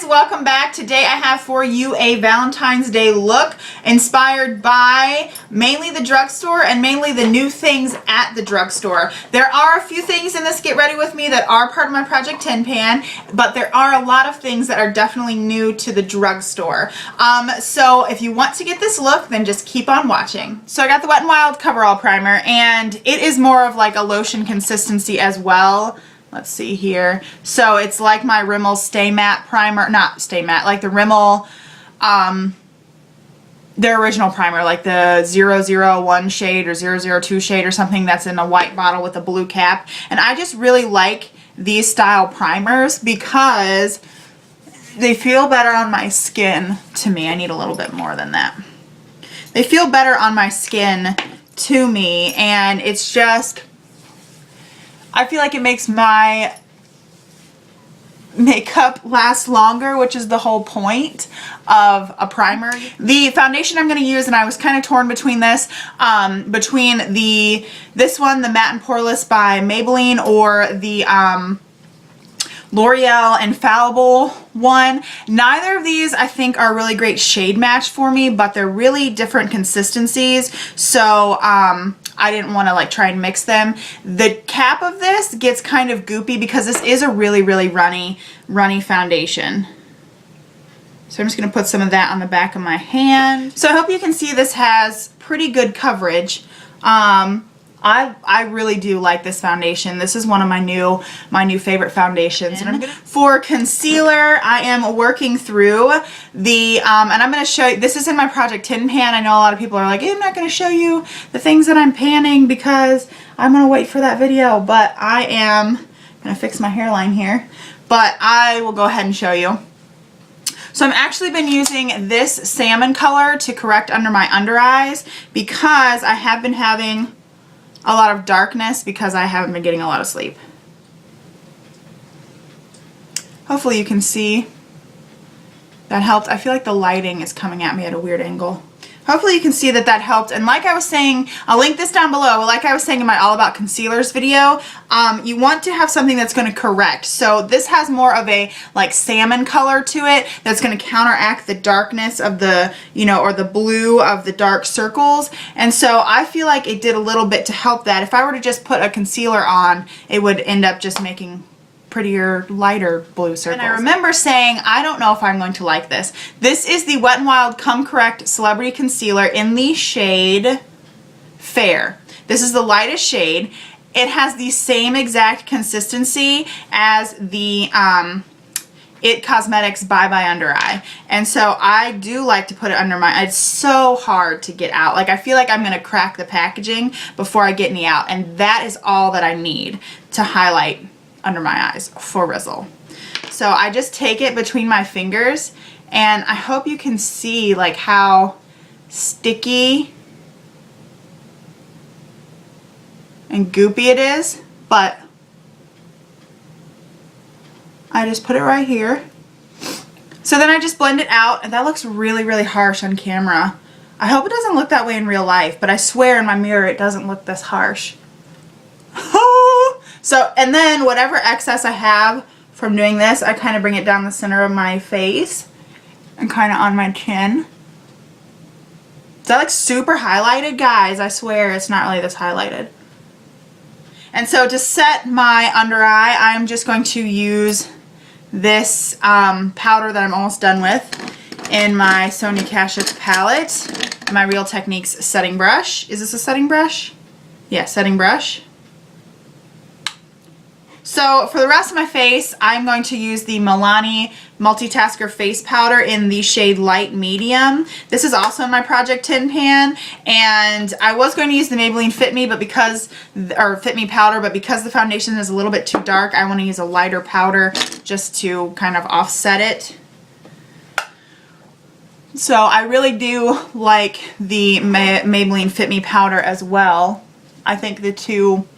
guys, welcome back. Today I have for you a Valentine's Day look inspired by mainly the drugstore and mainly the new things at the drugstore. There are a few things in this Get Ready With Me that are part of my Project Tin Pan, but there are a lot of things that are definitely new to the drugstore. So if you want to get this look, then just keep on watching. So I got the Wet n Wild Coverall Primer, and it is more of like a lotion consistency as well. Let's see here. So it's like my Rimmel Stay Matte Primer, not Stay Matte, like the Rimmel, their original primer, like the 001 shade or 002 shade or something that's in a white bottle with a blue cap. And I just really like these style primers because they feel better on my skin to me. I need a little bit more than that. They feel better on my skin to me, and it's just, I feel like it makes my makeup last longer, which is the whole point of a primer. The foundation I'm going to use, and I was kind of torn between this, between this one, the Matte and Poreless by Maybelline, or the L'Oreal Infallible one. Neither of these I think are a really great shade match for me, but they're really different consistencies, so I didn't want to like try and mix them. The cap of this gets kind of goopy because this is a really runny foundation. So I'm just going to put some of that on the back of my hand. So I hope you can see this has pretty good coverage. I really do like this foundation. This is one of my new favorite foundations. And for concealer, I am working through the, and I'm going to show you, this is in my Project Tin Pan. I know a lot of people are like, I'm not going to show you the things that I'm panning because I'm going to wait for that video, but I am going to fix my hairline here, but I will go ahead and show you. So I've actually been using this salmon color to correct under my under eyes because I have been having a lot of darkness because I haven't been getting a lot of sleep. Hopefully you can see that helped. I feel like the lighting is coming at me at a weird angle. Hopefully you can see that helped. And like I was saying, I'll link this down below. Like I was saying in my All About Concealers video, you want to have something that's going to correct. So this has more of a like salmon color to it that's going to counteract the darkness of the, you know, or the blue of the dark circles. And so I feel like it did a little bit to help that. If I were to just put a concealer on, it would end up just making prettier, lighter blue circles. And I remember saying, I don't know if I'm going to like this. This is the Wet n Wild Come Correct Celebrity Concealer in the shade Fair. This is the lightest shade. It has the same exact consistency as the It Cosmetics Bye Bye Under Eye. And so I do like to put it under my eye. It's so hard to get out. Like I feel like I'm going to crack the packaging before I get any out. And that is all that I need to highlight under my eyes for Rizzle. So I just take it between my fingers, and I hope you can see like how sticky and goopy it is, but I just put it right here. So then I just blend it out, and that looks really harsh on camera. I hope it doesn't look that way in real life, but I swear in my mirror it doesn't look this harsh. So, and then whatever excess I have from doing this, I kind of bring it down the center of my face and kind of on my chin. Is that like super highlighted? Guys, I swear it's not really this highlighted. And so to set my under eye, I'm just going to use this powder that I'm almost done with in my Sonia Kashuk palette, my Real Techniques setting brush. Is this a setting brush? Yeah, setting brush. So for the rest of my face, I'm going to use the Milani Multitasker Face Powder in the shade Light Medium. This is also in my Project Tin Pan, and I was going to use the Maybelline Fit Me, but Fit Me powder, but because the foundation is a little bit too dark, I want to use a lighter powder just to kind of offset it. So I really do like the Maybelline Fit Me powder as well. I think the two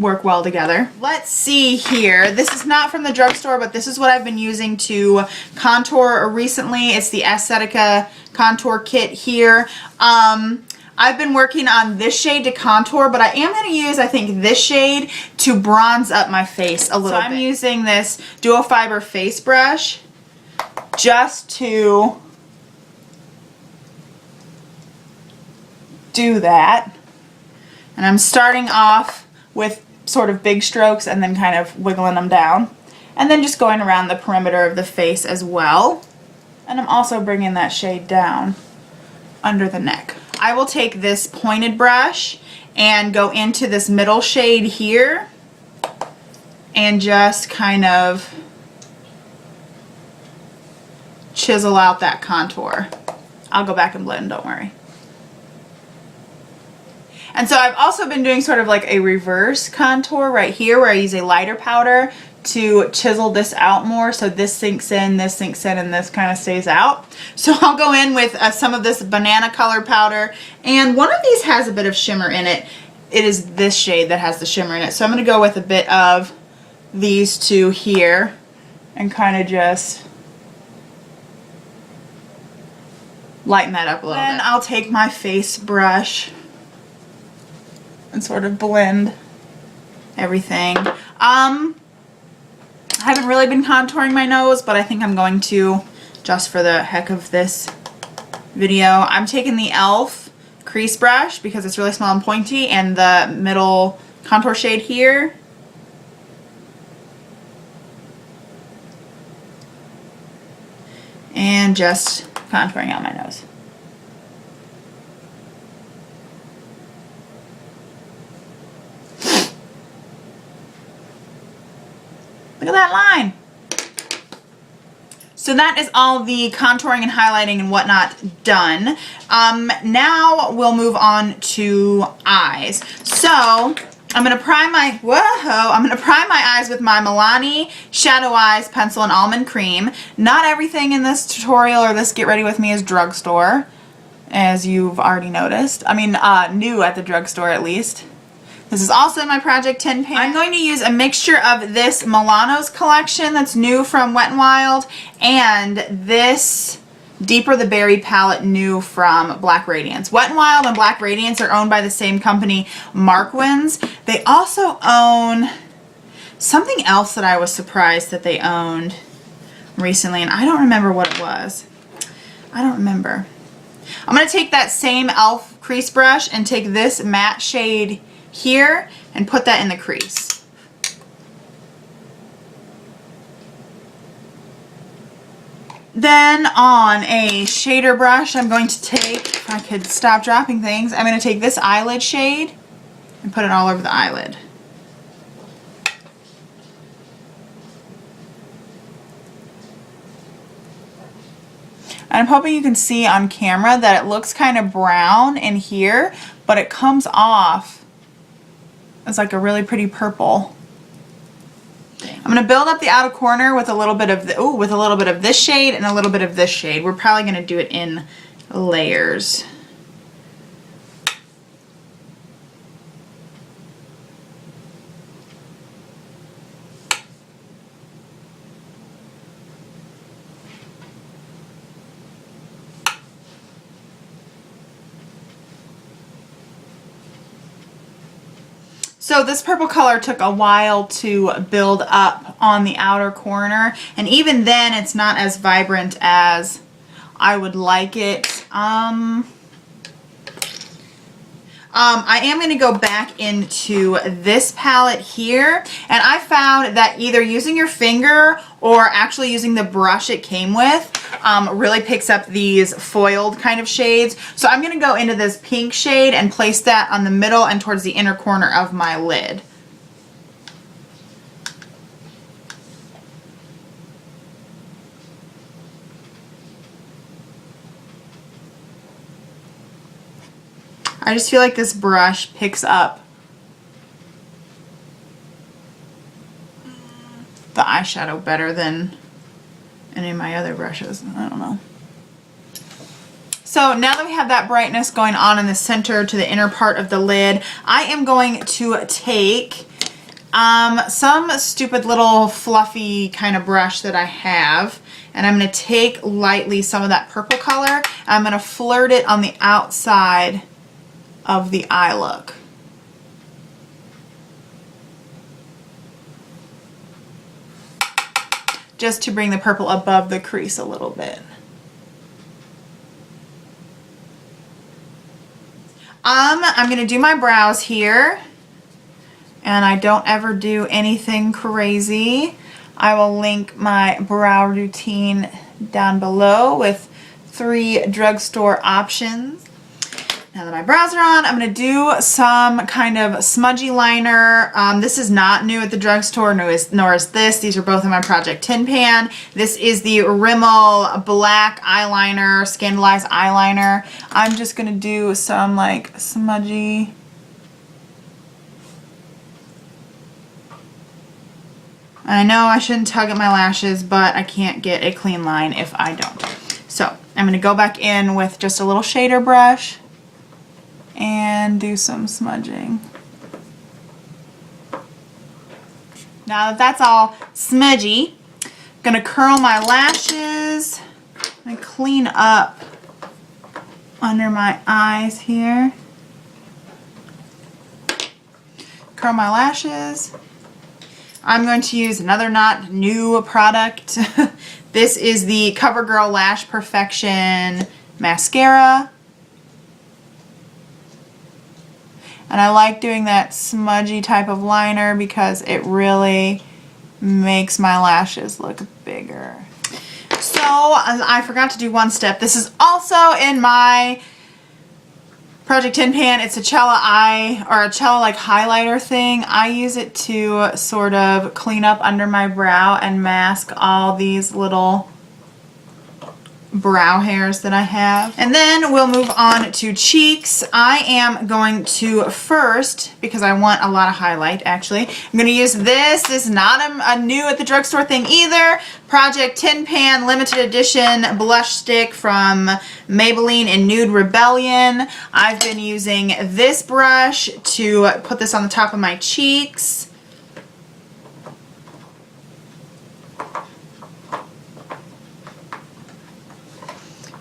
work well together. Let's see here. This is not from the drugstore, but this is what I've been using to contour recently. It's the Aesthetica contour kit here. I've been working on this shade to contour, but I am going to use, I think, this shade to bronze up my face a little bit. So I'm using this dual fiber face brush just to do that. And I'm starting off with sort of big strokes and then kind of wiggling them down. And then just going around the perimeter of the face as well. And I'm also bringing that shade down under the neck. I will take this pointed brush and go into this middle shade here and just kind of chisel out that contour. I'll go back and blend, don't worry. And so I've also been doing sort of like a reverse contour right here where I use a lighter powder to chisel this out more, so this sinks in, and this kind of stays out. So I'll go in with some of this banana color powder, and one of these has a bit of shimmer in it. It is this shade that has the shimmer in it. So I'm going to go with a bit of these two here and kind of just lighten that up a little bit. Then I'll take my face brush and sort of blend everything. I haven't really been contouring my nose, but I think I'm going to just for the heck of this video. I'm taking the e.l.f. crease brush because it's really small and pointy, and the middle contour shade here. And just contouring out my nose. Look at that line. So that is all the contouring and highlighting and whatnot done. Now we'll move on to eyes. So I'm gonna prime my eyes with my Milani Shadow Eyes Pencil and Almond Cream. Not everything in this tutorial or this Get Ready With Me is drugstore, as you've already noticed. I mean, new at the drugstore at least. This is also in my Project 10 pan. I'm going to use a mixture of this Milano's collection that's new from Wet n Wild and this Deeper the Berry palette new from Black Radiance. Wet n Wild and Black Radiance are owned by the same company, Markwins. They also own something else that I was surprised that they owned recently, and I don't remember what it was. I don't remember. I'm going to take that same e.l.f. crease brush and take this matte shade here and put that in the crease. Then on a shader brush, I'm going to take, if I could stop dropping things, I'm going to take this eyelid shade and put it all over the eyelid. And I'm hoping you can see on camera that it looks kind of brown in here, but it comes off as like a really pretty purple. I'm going to build up the outer corner with a little bit of this shade and a little bit of this shade. We're probably going to do it in layers. So this purple color took a while to build up on the outer corner, and even then it's not as vibrant as I would like it. I am going to go back into this palette here, and I found that either using your finger or actually using the brush it came with really picks up these foiled kind of shades. So I'm going to go into this pink shade and place that on the middle and towards the inner corner of my lid. I just feel like this brush picks up the eyeshadow better than any of my other brushes. I don't know. So now that we have that brightness going on in the center to the inner part of the lid, I am going to take some stupid little fluffy kind of brush that I have, and I'm going to take lightly some of that purple color. I'm going to flirt it on the outside of the eye look. just to bring the purple above the crease a little bit. I'm going to do my brows here, and I don't ever do anything crazy. I will link my brow routine down below with 3 drugstore options. Now that my brows are on, I'm going to do some kind of smudgy liner. This is not new at the drugstore, nor is this. These are both in my Project Tin Pan. This is the Rimmel Black Eyeliner, Scandalized Eyeliner. I'm just going to do some like smudgy. I know I shouldn't tug at my lashes, but I can't get a clean line if I don't. So I'm going to go back in with just a little shader brush and do some smudging. Now that that's all smudgy, I'm gonna curl my lashes and clean up under my eyes here. Curl my lashes. I'm going to use another not new product. This is the CoverGirl Lash Perfection Mascara. And I like doing that smudgy type of liner because it really makes my lashes look bigger. So I forgot to do one step. This is also in my Project Tin Pan. It's a Cella eye, or a Cella like highlighter thing. I use it to sort of clean up under my brow and mask all these little brow hairs that I have. And then we'll move on to cheeks. I am going to first, because I want a lot of highlight actually, I'm going to use this. This is not a new at the drugstore thing either. Project Tin Pan limited edition blush stick from Maybelline in Nude Rebellion. I've been using this brush to put this on the top of my cheeks.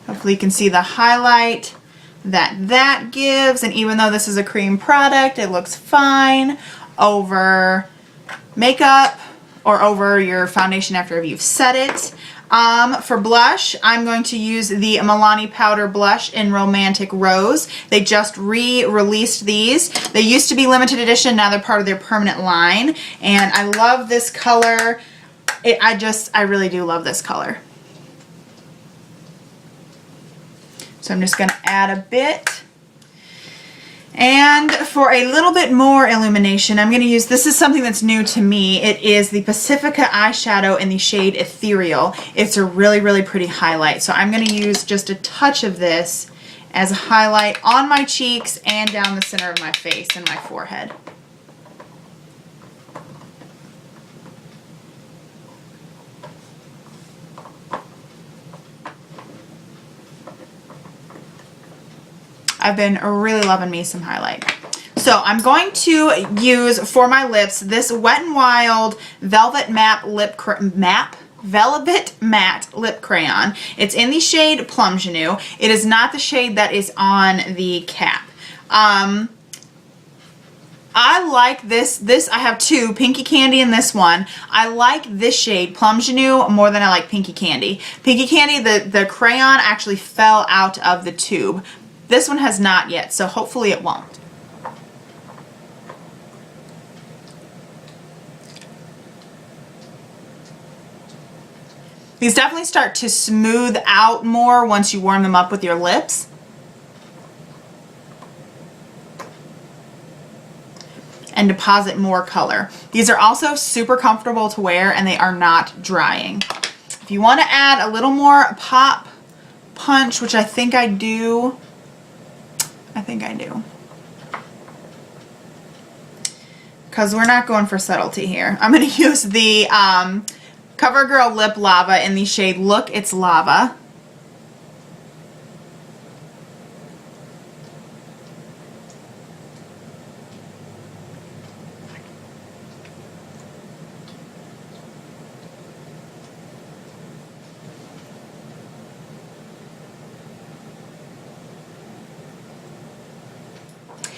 Hopefully you can see the highlight that gives, and even though this is a cream product, it looks fine over makeup or over your foundation after you've set it. For blush, I'm going to use the Milani Powder Blush in Romantic Rose. They just re-released these. They used to be limited edition, now they're part of their permanent line, and I love this color. I really do love this color. So I'm just going to add a bit. And for a little bit more illumination, I'm going to use, this is something that's new to me. It is the Pacifica eyeshadow in the shade Ethereal. It's a really, really pretty highlight. So I'm going to use just a touch of this as a highlight on my cheeks and down the center of my face and my forehead. I've been really loving me some highlight. So I'm going to use for my lips this Wet n Wild Velvet Matte Lip Crayon. It's in the shade Plum Genou. It is not the shade that is on the cap. I like this. I have 2, Pinky Candy and this one. I like this shade, Plum Genou, more than I like Pinky Candy. Pinky Candy, the crayon actually fell out of the tube. This one has not yet, so hopefully it won't. These definitely start to smooth out more once you warm them up with your lips. And deposit more color. These are also super comfortable to wear and they are not drying. If you want to add a little more pop punch, which I think I do, because we're not going for subtlety here. I'm going to use the CoverGirl Lip Lava in the shade Look It's Lava.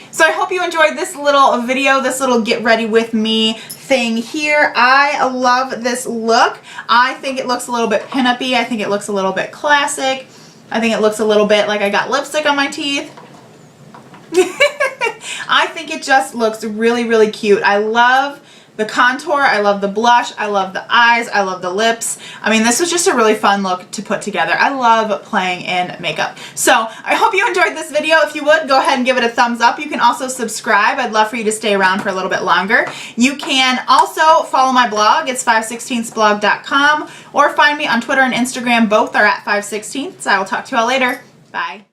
So I hope you enjoyed this little video, this little get ready with me thing here. I love this look. I think it looks a little bit pin-up-y. I think it looks a little bit classic. I think it looks a little bit like I got lipstick on my teeth. I think it just looks really, really cute. I love the contour, I love the blush, I love the eyes, I love the lips. I mean, this was just a really fun look to put together. I love playing in makeup. So I hope you enjoyed this video. If you would, go ahead and give it a thumbs up. You can also subscribe. I'd love for you to stay around for a little bit longer. You can also follow my blog. It's 516thsblog.com, or find me on Twitter and Instagram. Both are at 516ths. I will talk to you all later. Bye.